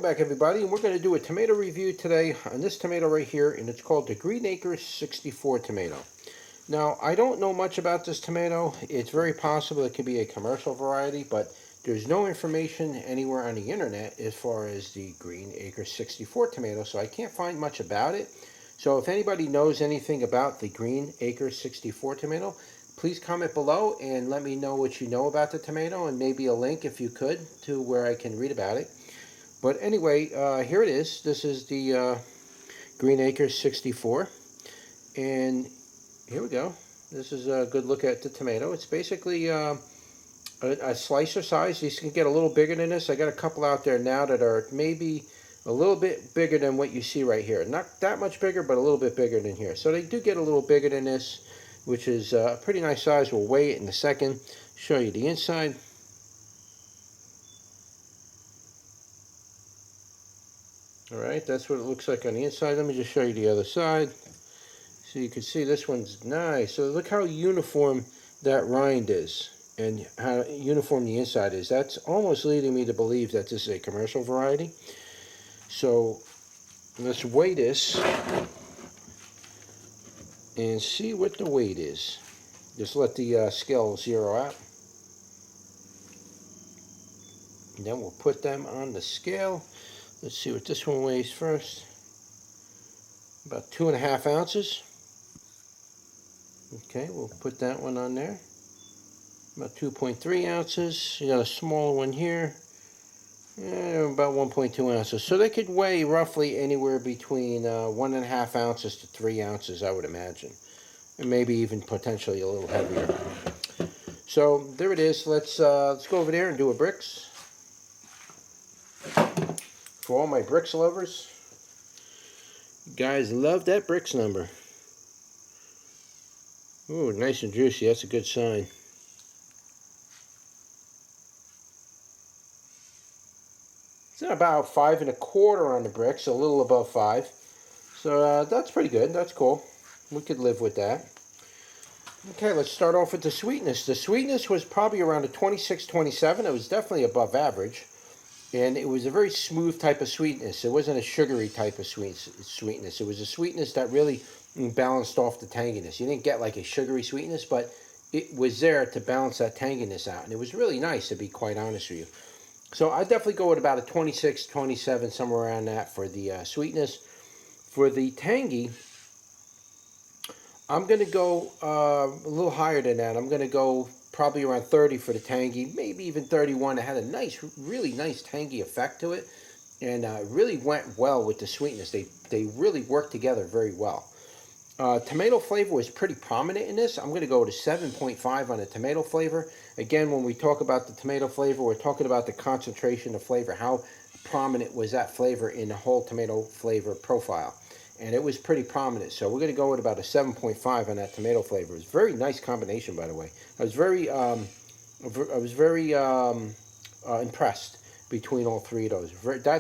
back everybody, and we're going to do a tomato review today on this tomato right here, and it's called the Green Acres 64 tomato. Now, I don't know much about this tomato. It's very possible it could be a commercial variety, but there's no information anywhere on the internet as far as the Green Acres 64 tomato, so I can't find much about it. So if anybody knows anything about the Green Acres 64 tomato, please comment below and let me know what you know about the tomato, and maybe a link, if you could, to where I can read about it. But anyway, here it is. This is the Green Acres 64. And here we go. This is a good look at the tomato. It's basically a slicer size. These can get a little bigger than this. I got a couple out there now that are maybe a little bit bigger than what you see right here. Not that much bigger, but a little bit bigger than here. So they do get a little bigger than this, which is a pretty nice size. We'll weigh it in a second. Show you the inside. Alright, that's what it looks like on the inside. Let me just show you the other side. So you can see this one's nice. So look how uniform that rind is and how uniform the inside is. That's almost leading me to believe that this is a commercial variety. So let's weigh this and see what the weight is. Just let the scale zero out. And then we'll put them on the scale. Let's see what this one weighs first. About 2.5 ounces. Okay, we'll put that one on there. About 2.3 ounces. You got a smaller one here. About 1.2 ounces. So they could weigh roughly anywhere between 1.5 ounces to 3 ounces, I would imagine. And maybe even potentially a little heavier. So there it is. Let's go over there and do a bricks. For all my bricks lovers, you guys love that bricks number. Ooh, nice and juicy. That's a good sign. It's about 5 1/4 on the bricks, a little above 5. So that's pretty good. That's cool. We could live with that. Okay, let's start off with the sweetness. The sweetness was probably around a 26, 27. It was definitely above average. And it was a very smooth type of sweetness. It wasn't a sugary type of sweetness. It was a sweetness that really balanced off the tanginess. You didn't get like a sugary sweetness, but it was there to balance that tanginess out. And it was really nice, to be quite honest with you. So I definitely go with about a 26, 27, somewhere around that for the sweetness. For the tangy, I'm going to go a little higher than that. I'm going to go probably around 30 for the tangy, maybe even 31. It had a nice, really nice tangy effect to it, and really went well with the sweetness. They really worked together very well. Tomato flavor was pretty prominent in this. I'm going to go to 7.5 on the tomato flavor. Again, when we talk about the tomato flavor, we're talking about the concentration of flavor. How prominent was that flavor in the whole tomato flavor profile? And it was pretty prominent. So we're going to go with about a 7.5 on that tomato flavor. It's a very nice combination, by the way. I was very impressed between all three of those.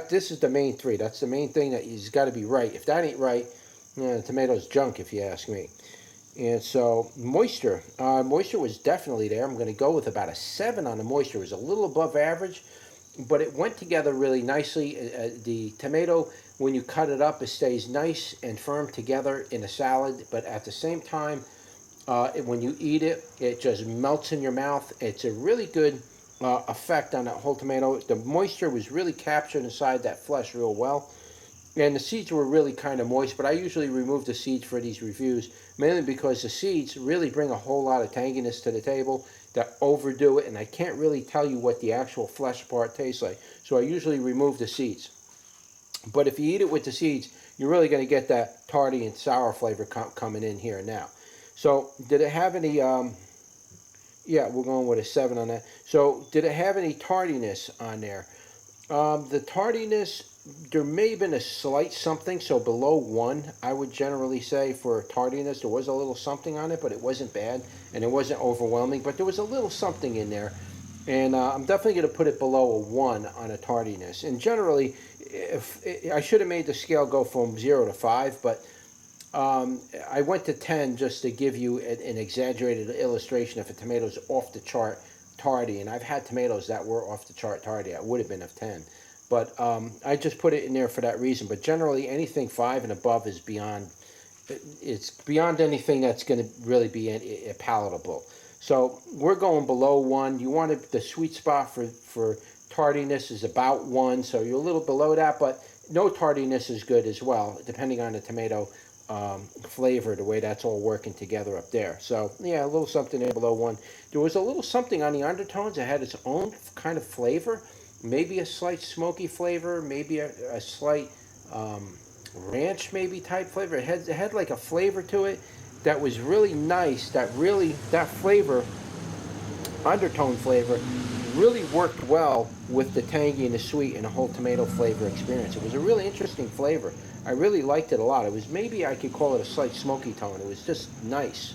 This is the main three. That's the main thing that has got to be right. If that ain't right, the tomato's junk, if you ask me. And so moisture. Moisture was definitely there. I'm going to go with about a 7 on the moisture. It was a little above average, but it went together really nicely. The tomato, when you cut it up, it stays nice and firm together in a salad, but at the same time, when you eat it, it just melts in your mouth. It's a really good effect on that whole tomato. The moisture was really captured inside that flesh real well, and the seeds were really kind of moist, but I usually remove the seeds for these reviews, mainly because the seeds really bring a whole lot of tanginess to the table that overdo it, and I can't really tell you what the actual flesh part tastes like, so I usually remove the seeds. But if you eat it with the seeds, you're really going to get that tarty and sour flavor coming in here now. So did it have any, yeah, we're going with a 7 on that. So did it have any tardiness on there? The tardiness, there may have been a slight something, so below 1, I would generally say for tardiness. There was a little something on it, but it wasn't bad, and it wasn't overwhelming, but there was a little something in there. And I'm definitely going to put it below a 1 on a tardiness. And generally, I should have made the scale go from 0 to 5, but I went to 10 just to give you an exaggerated illustration if a tomato's off the chart tardy. And I've had tomatoes that were off the chart tardy. I would have been of 10. But I just put it in there for that reason. But generally, anything 5 and above is beyond. It's beyond anything that's going to really be palatable. So we're going below 1. You want the sweet spot for tardiness is about 1, so you're a little below that, but no tardiness is good as well, depending on the tomato flavor, the way that's all working together up there. So yeah, a little something there below 1. There was a little something on the undertones that had its own kind of flavor, maybe a slight smoky flavor, maybe a slight ranch maybe type flavor. It had like a flavor to it that was really nice. That flavor, undertone flavor, really worked well with the tangy and the sweet and the whole tomato flavor experience. It was a really interesting flavor. I really liked it a lot. It was, maybe I could call it a slight smoky tone. It was just nice.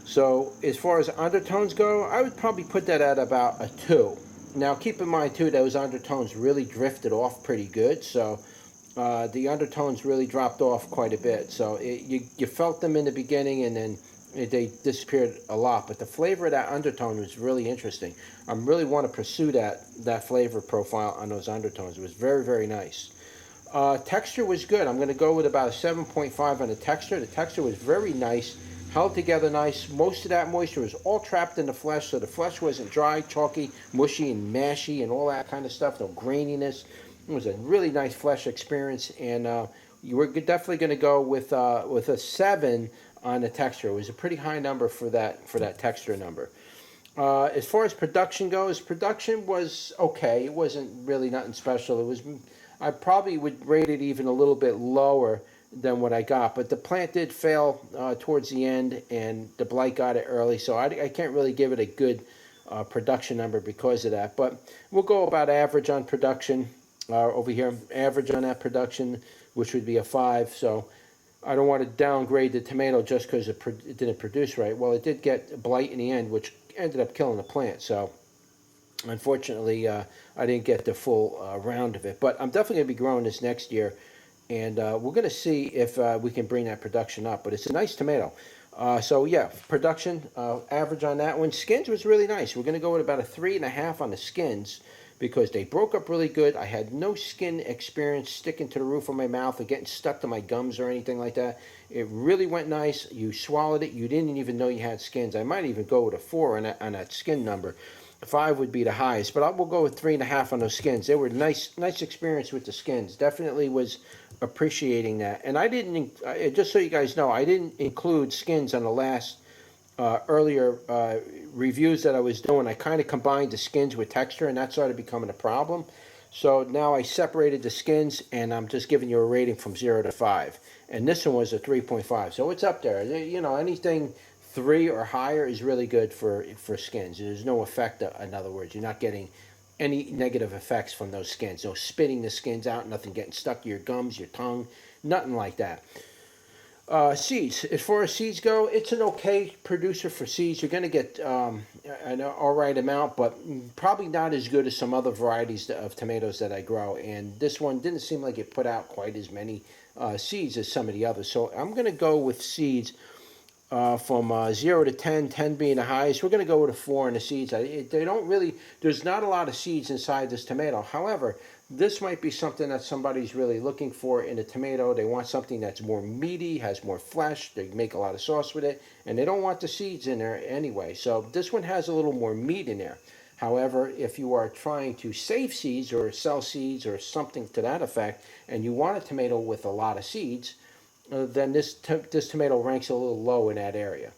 So as far as undertones go, I would probably put that at about a 2. Now keep in mind too, those undertones really drifted off pretty good. So the undertones really dropped off quite a bit. So you felt them in the beginning, and then they disappeared a lot. But the flavor of that undertone was really interesting. I really want to pursue that flavor profile on those undertones. It was very, very nice. Texture was good. I'm going to go with about a 7.5 on the texture. The texture was very nice, held together nice. Most of that moisture was all trapped in the flesh, so the flesh wasn't dry, chalky, mushy, and mashy, and all that kind of stuff. No graininess. It was a really nice flesh experience, and you were definitely going to go with a 7 on the texture. It was a pretty high number for that texture number. As far as production goes, production was okay. It wasn't really nothing special. It was, I probably would rate it even a little bit lower than what I got, but the plant did fail towards the end, and the blight got it early, so I can't really give it a good production number because of that. But we'll go about average on production. Over here, average on that production, which would be a 5. So I don't want to downgrade the tomato just because it didn't produce right. Well, it did get blight in the end, which ended up killing the plant. So unfortunately, I didn't get the full round of it. But I'm definitely going to be growing this next year, and we're going to see if we can bring that production up. But it's a nice tomato. So yeah, production, average on that one. Skins was really nice. We're going to go with about a 3.5 on the skins, because they broke up really good. I had no skin experience sticking to the roof of my mouth or getting stuck to my gums or anything like that. It really went nice. You swallowed it. You didn't even know you had skins. I might even go with a 4 on that skin number. 5 would be the highest, but we'll go with 3.5 on those skins. They were nice experience with the skins. Definitely was appreciating that. And I didn't, just so you guys know, I didn't include skins on the last earlier reviews that I was doing. I kind of combined the skins with texture, and that started becoming a problem. So now I separated the skins, and I'm just giving you a rating from 0 to 5. And this one was a 3.5, so it's up there. You know, anything 3 or higher is really good for skins. There's no effect, in other words. You're not getting any negative effects from those skins. No spitting the skins out, nothing getting stuck to your gums, your tongue, nothing like that. Seeds. As far as seeds go, it's an okay producer for seeds. You're going to get an all right amount, but probably not as good as some other varieties of tomatoes that I grow. And this one didn't seem like it put out quite as many seeds as some of the others. So I'm going to go with seeds from 0 to 10, 10 being the highest. We're going to go with a 4 in the seeds. They don't really, there's not a lot of seeds inside this tomato. However, this might be something that somebody's really looking for in a tomato. They want something that's more meaty, has more flesh. They make a lot of sauce with it, and they don't want the seeds in there anyway. So this one has a little more meat in there. However, if you are trying to save seeds or sell seeds or something to that effect, and you want a tomato with a lot of seeds, then this tomato ranks a little low in that area.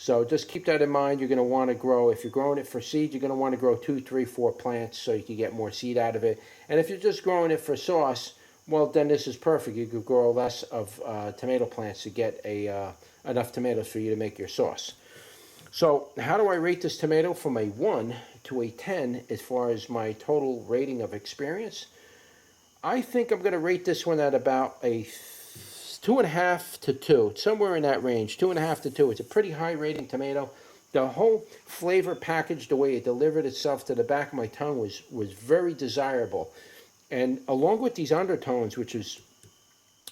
So just keep that in mind. You're going to want to grow, if you're growing it for seed, you're going to want to grow 2, 3, 4 plants so you can get more seed out of it. And if you're just growing it for sauce, well, then this is perfect. You could grow less of tomato plants to get enough tomatoes for you to make your sauce. So how do I rate this tomato from a 1 to a 10 as far as my total rating of experience? I think I'm going to rate this one at about a 2.5 to 2, somewhere in that range, 2.5 to 2. It's a pretty high rating tomato. The whole flavor package, the way it delivered itself to the back of my tongue was very desirable. And along with these undertones, which is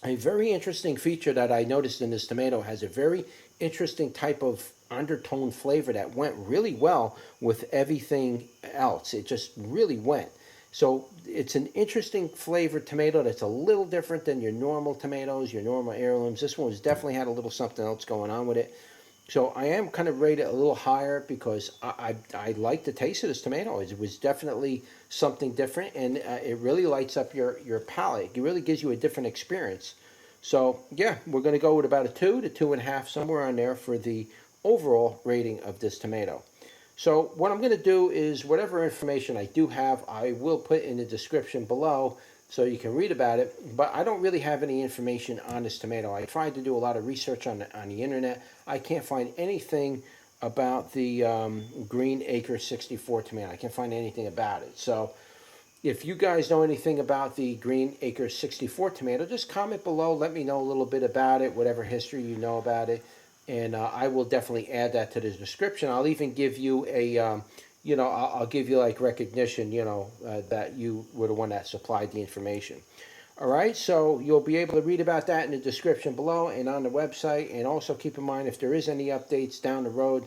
a very interesting feature that I noticed in this tomato, has a very interesting type of undertone flavor that went really well with everything else. It just really went. So it's an interesting flavored tomato that's a little different than your normal tomatoes, your normal heirlooms. This one's definitely had a little something else going on with it. So I am kind of rated a little higher because I like the taste of this tomato. It was definitely something different, and it really lights up your palate. It really gives you a different experience. So yeah, we're going to go with about a 2 to 2.5, somewhere on there for the overall rating of this tomato. So what I'm going to do is whatever information I do have, I will put in the description below so you can read about it. But I don't really have any information on this tomato. I tried to do a lot of research on the internet. I can't find anything about the Green Acre 64 tomato. I can't find anything about it. So if you guys know anything about the Green Acre 64 tomato, just comment below. Let me know a little bit about it, whatever history you know about it. And I will definitely add that to the description. I'll even give you a, I'll give you like recognition, that you were the one that supplied the information. All right, so you'll be able to read about that in the description below and on the website. And also keep in mind, if there is any updates down the road,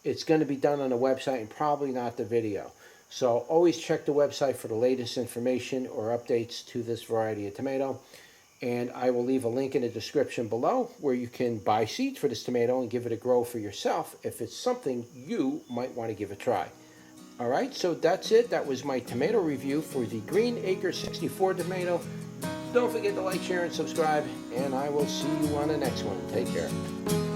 it's going to be done on the website and probably not the video. So always check the website for the latest information or updates to this variety of tomato. And I will leave a link in the description below where you can buy seeds for this tomato and give it a grow for yourself if it's something you might want to give a try. All right, so that's it. That was my tomato review for the Green Acre 64 tomato. Don't forget to like, share, and subscribe, and I will see you on the next one. Take care.